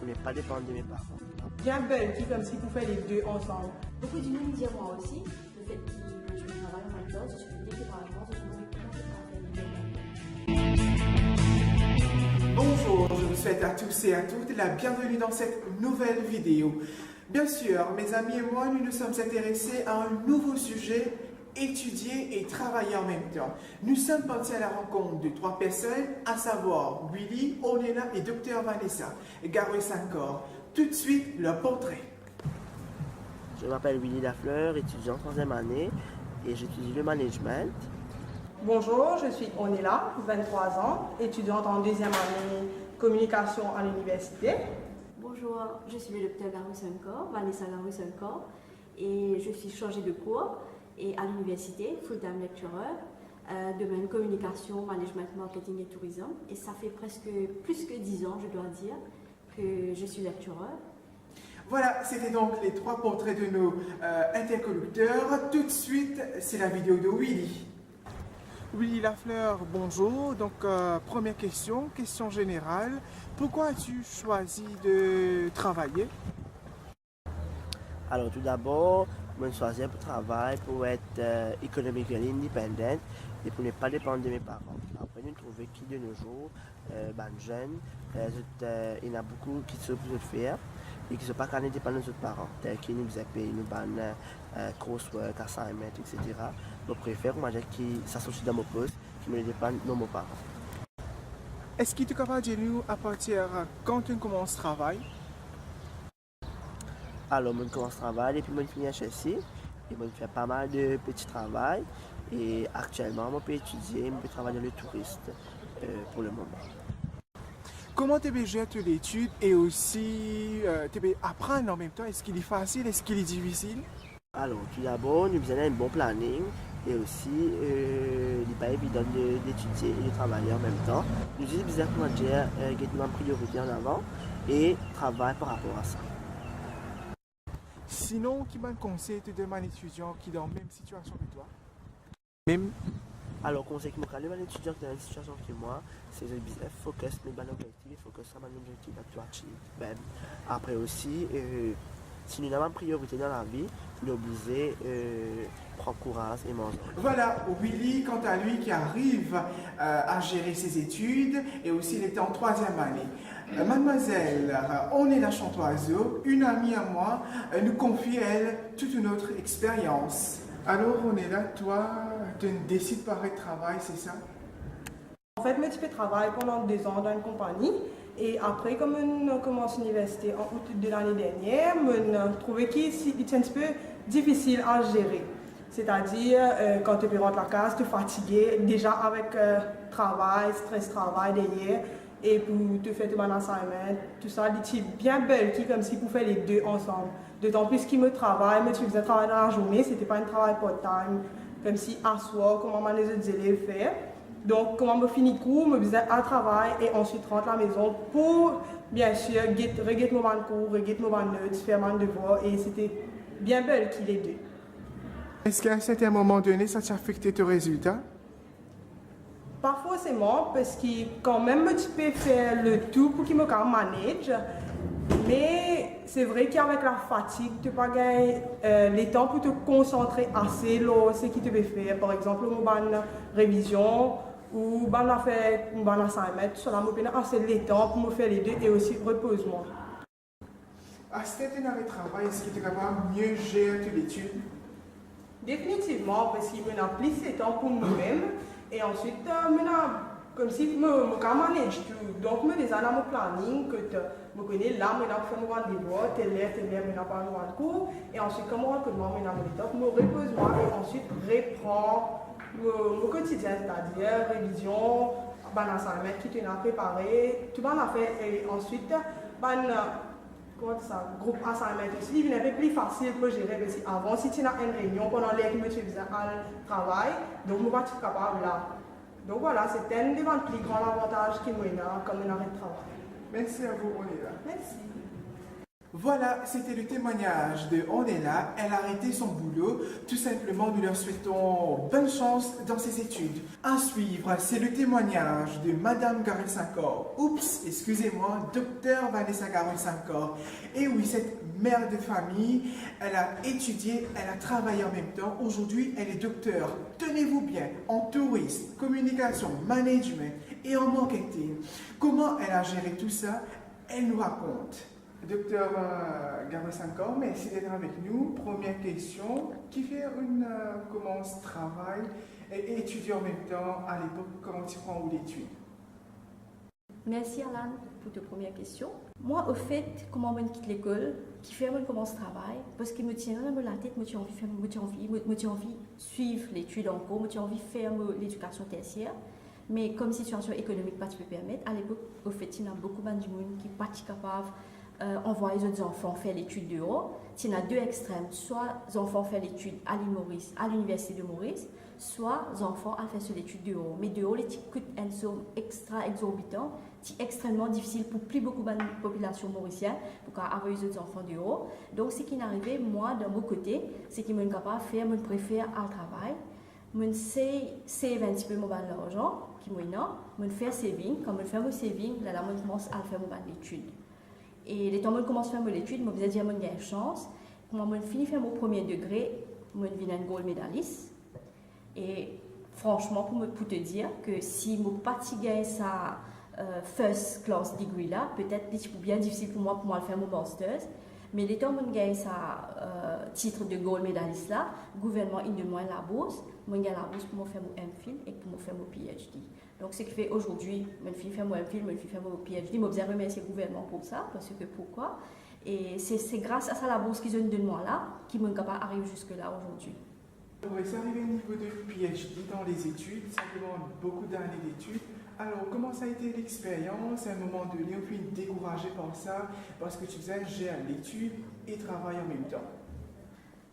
pour ne pas dépendre de mes parents. Bien belle, qui comme si vous faites les deux ensemble. Beaucoup de monde dire moi aussi, le fait que je travaille en même temps, je suis dit que par exemple, je me réponds. Bonjour, je vous souhaite à tous et à toutes la bienvenue dans cette nouvelle vidéo. Bien sûr, mes amis et moi, nous nous sommes intéressés à un nouveau sujet, étudier et travailler en même temps. Nous sommes partis à la rencontre de trois personnes, à savoir Willy, Onela et Dr Vanessa, Garoue Sankor. Tout de suite, leur portrait. Je m'appelle Willy Lafleur, étudiant en 3e année et j'étudie le management. Bonjour, je suis Onela, 23 ans, étudiante en 2e année communication à l'université. Bonjour, je suis le Dr Garoue Sankor, Vanessa Garoue Sankor, et je suis chargée de cours et à l'université, full-time lecturer, domaine communication, management, marketing et tourisme. Et ça fait presque plus que 10 ans, je dois dire, que je suis lecturer. Voilà, c'était donc les trois portraits de nos interlocuteurs. Tout de suite, c'est la vidéo de Willy. Willy Lafleur, bonjour. Donc, première question générale. Pourquoi as-tu choisi de travailler? Alors tout d'abord, je choisis pour travailler pour être économiquement indépendant et pour ne pas dépendre de mes parents. Après, nous trouvons qui de nos jours, jeunes, il y en a beaucoup qui sont plus de faire et qui ne sont pas capables de dépendre de nos parents, tels qu'ils nous payent, nous coursework, assignment, etc. Je préfère qui s'associe dans mon poste, qui me dépendent de nos parents. Est-ce que tu es capable de nous à partir quand tu commences le travail? Alors, je commence le travail et puis je finis à HSC et je fais pas mal de petits travaux et actuellement, je peux étudier, je peux travailler dans le tourisme pour le moment. Comment tu peux gérer l'étude et aussi tu peux apprendre en même temps? Est-ce qu'il est facile? Est-ce qu'il est difficile? Alors, tout d'abord, nous avons un bon planning et aussi, il n'est pas évident d'étudier et de travailler en même temps. Nous disons bizarre comment dire, une priorité en avant et travailler par rapport à ça. Sinon, qui m'a conseillé de demander un étudiant qui est dans la même situation que toi? Alors, conseil qui m'a donné un étudiant qui est dans la même situation que moi, c'est de bien focus sur mes objectifs et focus sur mes objectifs à achieve. Après aussi, si nous avons une priorité dans la vie, nous sommes obligés de prendre courage et manger. Voilà, Willy, quant à lui, qui arrive à gérer ses études et aussi il était en 3e année. Mademoiselle, on est la Chantoiseau, une amie à moi, nous confie elle toute une autre expérience. Alors on est là, toi, tu décides par le travail, c'est ça? En fait, je fais travail pendant 2 ans dans une compagnie. Et après, comme on commence l'université en août de l'année dernière, on trouvait qu'il était un petit peu difficile à gérer. C'est-à-dire, quand tu rentres à la case, tu es fatigué, déjà avec travail, stress travail derrière, et pour te faire ton assignment, tout ça, il est bien belle, comme si vous faites les deux ensemble. D'autant plus qu'il me travaille, mais tu faisais travail dans la journée, ce n'était pas un travail part-time, comme si à soir, comment les autres élèves faire. Donc, comment je finis le cours, je faisais un travail et ensuite rentre à la maison pour, bien sûr, regarder mon cours, regarder mon notes, faire mon devoir, et c'était bien belle qu'il est deux. Est-ce qu'à un certain moment donné, ça t'a affecté tes résultats? Pas forcément, parce que quand même, tu peux faire le tout pour qu'il me manage. Mais c'est vrai qu'avec la fatigue, tu n'as pas gagné le temps pour te concentrer assez sur ce que tu peux faire. Par exemple, une révision ou une assignment. Cela me donne assez de temps pour me faire les deux et aussi repose-moi. À cet été de travail, est-ce que tu es capable de mieux gérer tes études? Définitivement, parce qu'il me a plus de temps pour nous-mêmes. Et ensuite, comme si je manage tout. Donc, je me dans mon planning que je connais là, je fais mon devoir, tel heure, je pas mon cours. Et ensuite, comme je reconnais mon temps, je repose-moi et ensuite reprends mon quotidien, c'est-à-dire révision, assignment qui tu as préparé, tout a fait. Et ensuite, groupe assignment aussi, il est un peu plus facile pour gérer parce qu'avant, si tu as une réunion pendant laquelle tu faisais un travail, donc je ne suis pas capable là. Donc voilà, c'est un des plus grands avantages qui m'a comme un arrêt de travail. Merci à vous, on est là. Merci. Voilà, c'était le témoignage de On est là. Elle a arrêté son boulot. Tout simplement, nous leur souhaitons bonne chance dans ses études. À suivre, c'est le témoignage de Madame Garuin-Sancor. Oups, excusez-moi, Docteur Vanessa Garuin-Sancor. Et oui, cette mère de famille, elle a étudié, elle a travaillé en même temps. Aujourd'hui, elle est docteur. Tenez-vous bien, en tourisme, communication, management et en marketing. Comment elle a géré tout ça? Elle nous raconte. Docteur Garuin-Sancor, merci d'être avec nous. Première question, qui fait comment on travaille et étudie en même temps à l'époque, comment tu prends l'étude? Merci Alan pour ta première question. Moi, au fait, comment je quitte l'école, qui fait comment je travaille, parce que me tient dans la tête, me tient envie de suivre l'étude en cours, me tient envie de faire l'éducation tertiaire. Mais comme situation économique pas te permettre, à l'époque, au fait, il y a beaucoup de monde qui n'est pas capable envoyer les autres enfants faire l'étude dehors. Il y a deux extrêmes, soit les enfants font l'étude à Maurice, à l'université de Maurice, soit les enfants à faire l'étude dehors. Mais dehors, les coûts une somme extra exorbitant, c'est extrêmement difficile pour plus beaucoup de population mauricienne pour avoir les autres enfants dehors. Donc, ce qui est arrivé, moi, de mon côté, c'est que je suis capable de faire, je préfère à travail. Je sais save un petit peu mon l'argent, qui je fais saving. Quand je fais mon saving, là, je commence à faire mon étude. Et les temps où je commence à faire mon étude, je me disais que j'ai une chance. Quand je finis de faire mon premier degré, je deviens un gold medaliste. Et franchement, pour te dire que si je n'ai pas gagné sa first class degree là, peut-être que c'est bien difficile pour moi de faire mon master. Mais les temps où je gagne sa titre de gold medaliste là, le gouvernement il demande la bourse. Je gagne la bourse pour faire mon MPhil et pour faire mon PhD. Donc, ce qui fait aujourd'hui, je vais faire mon MPhil, je vais faire mon PhD. Je vais remercier le gouvernement pour ça, parce que pourquoi? Et c'est grâce à ça la bourse qu'ils ont donné moi là, qui m'ont capable d'arriver jusque-là aujourd'hui. Alors, c'est arrivé au niveau de PhD dans les études, ça demande beaucoup d'années d'études. Alors, comment ça a été l'expérience? À un moment donné, on peut découragé par ça, parce que tu disais, j'ai l'étude et travail en même temps.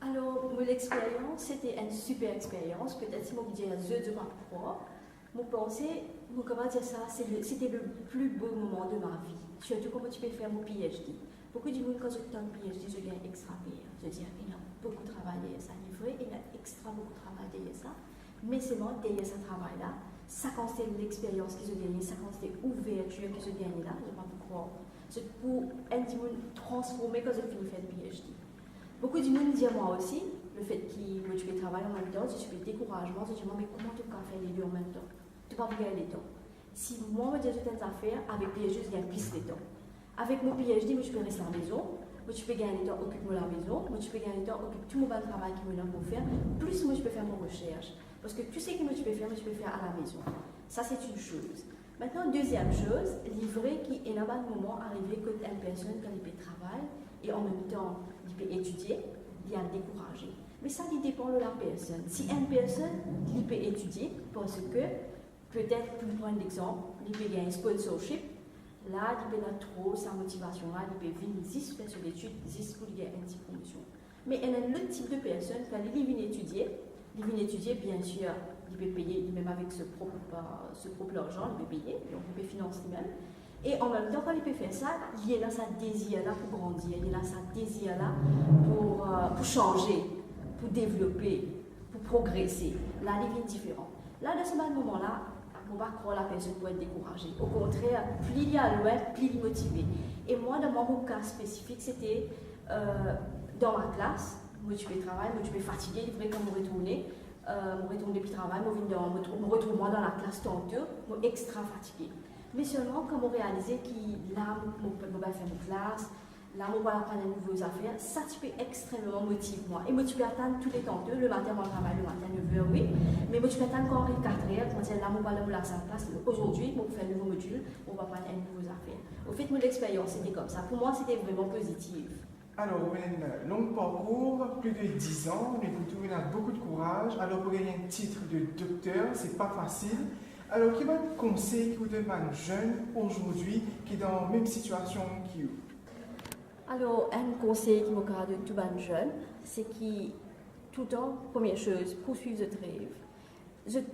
Alors, l'expérience, c'était une super expérience. Peut-être si je me disais, de ma propre. Mon pensée, comment dire ça, c'était le plus beau moment de ma vie. Surtout comment tu peux faire mon PhD. Beaucoup de monde, quand je fais un PhD, je gagne extra payé. Je dis, il y a beaucoup de travail derrière ça, livré, il y a extra beaucoup de travail derrière ça. Mais seulement derrière ce travail-là, ça constate l'expérience qu'ils ont gagnée, ça constate l'ouverture qu'ils ont gagnée là, je ne sais pas pourquoi. C'est pour un petit monde transformer quand je finis de faire le PhD. Beaucoup de monde dit à moi aussi, le fait que tu peux travailler en même temps, si tu fais découragement, tu te dis, mais comment tu peux faire les deux en même temps? Tu ne peux pas gagner les temps. Si moi, je dis certaines affaires, avec PhD, je gagne plus les temps. Avec mon PhD, je peux rester à la maison, tu peux gagner les temps, occupe-moi la maison, tu peux gagner les temps, occupe tout mon travail qui me pour faire, plus moi, je peux faire mon recherche. Parce que tu sais que tu peux faire à la maison. Ça, c'est une chose. Maintenant, deuxième chose, livrer qui est là bas le moment arrivé que une personne quand il peut travailler et en même temps il peut étudier, il y a découragé. Mais ça, il dépend de la personne. Si une personne il peut étudier, parce que peut-être, pour prendre l'exemple, il peut gagner un sponsorship, là, il peut avoir trop sa motivation, là, il peut venir 10 faire sur l'étude, 10 pour gagner une petite promotion. Mais il y a un autre type de personne, quand il vient étudier, bien sûr, il peut payer, même avec ce propre argent, il peut payer, donc il peut financer lui-même. Et en même temps, quand il peut faire ça, il y a là sa désir là pour grandir, il y a là sa désir là pour changer, pour développer, pour progresser. Là, il est différent. Là, dans ce moment-là, on va croire la personne pour être découragée. Au contraire, plus il y a loin, plus il est motivé. Et moi, dans mon cas spécifique, c'était dans ma classe. Moi, tu peux travailler, moi, tu peux fatiguer, il faudrait qu'on me retourne depuis le travail, je me retrouve moi dans la classe tantôt, moi extra fatiguée. Mais seulement quand on réalisait que là, on va faire une classe, là, on va apprendre de nouvelles affaires, ça tu peux extrêmement motiver moi. Et moi, tu peux attendre tous les tantôt, le matin, on travaille le matin, 9h, oui. Mais moi, tu peux attendre quand on arrive 4h, quand là, on va aller à la classe. Aujourd'hui, on faire un nouveau module, on va apprendre de nouvelles affaires. Au fait, mon expérience, c'était comme ça. Pour moi, c'était vraiment positif. Alors, un long parcours, plus de 10 ans, mais on a beaucoup de courage. Alors, pour gagner un titre de docteur, c'est pas facile. Alors, quel est le conseil que vous donnez à un jeune aujourd'hui qui est dans la même situation que vous? Alors, un conseil qui me donne tout le jeune, c'est que tout le temps, première chose, poursuivre votre rêve.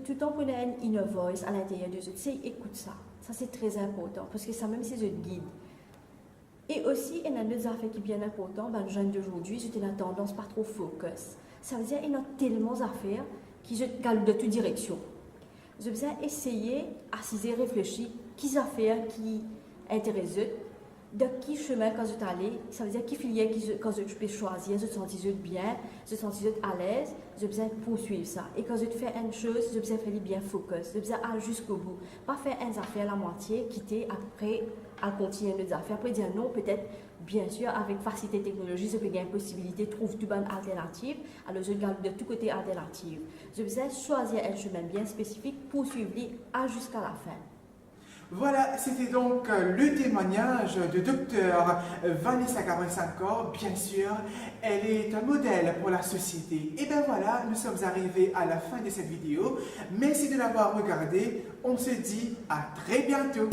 Tout le temps, prenez une inner voice à l'intérieur de vous. C'est écoute ça. Ça, c'est très important parce que ça, même si je guide, Et aussi, il y a d'autres affaires qui sont bien importantes. Ben, les jeunes d'aujourd'hui, j'ai la tendance pas trop focus. Ça veut dire qu'il y a tellement d'affaires qui galent de toute direction. Je vais essayer, assiser, réfléchir, quelles affaires qui intéressent, de qui chemin quand je suis allé, ça veut dire qui filière quand je peux choisir, je me sens bien, je me sens à l'aise, je besoin poursuivre ça. Et quand je fais une chose, je besoin faire bien focus, je besoin aller jusqu'au bout. Pas faire une affaire la moitié, quitter après, à continuer nos affaires. Après dire non, peut-être, bien sûr, avec facilité technologie, je peux gagner une possibilité, trouve toute bonne alternative. Alors je garde de tous côtés alternative. Je besoin choisir un chemin bien spécifique, poursuivre jusqu'à la fin. Voilà, c'était donc le témoignage de Dr Vanessa Gabriel-Sankor. Bien sûr, elle est un modèle pour la société. Et bien voilà, nous sommes arrivés à la fin de cette vidéo. Merci de l'avoir regardée. On se dit à très bientôt.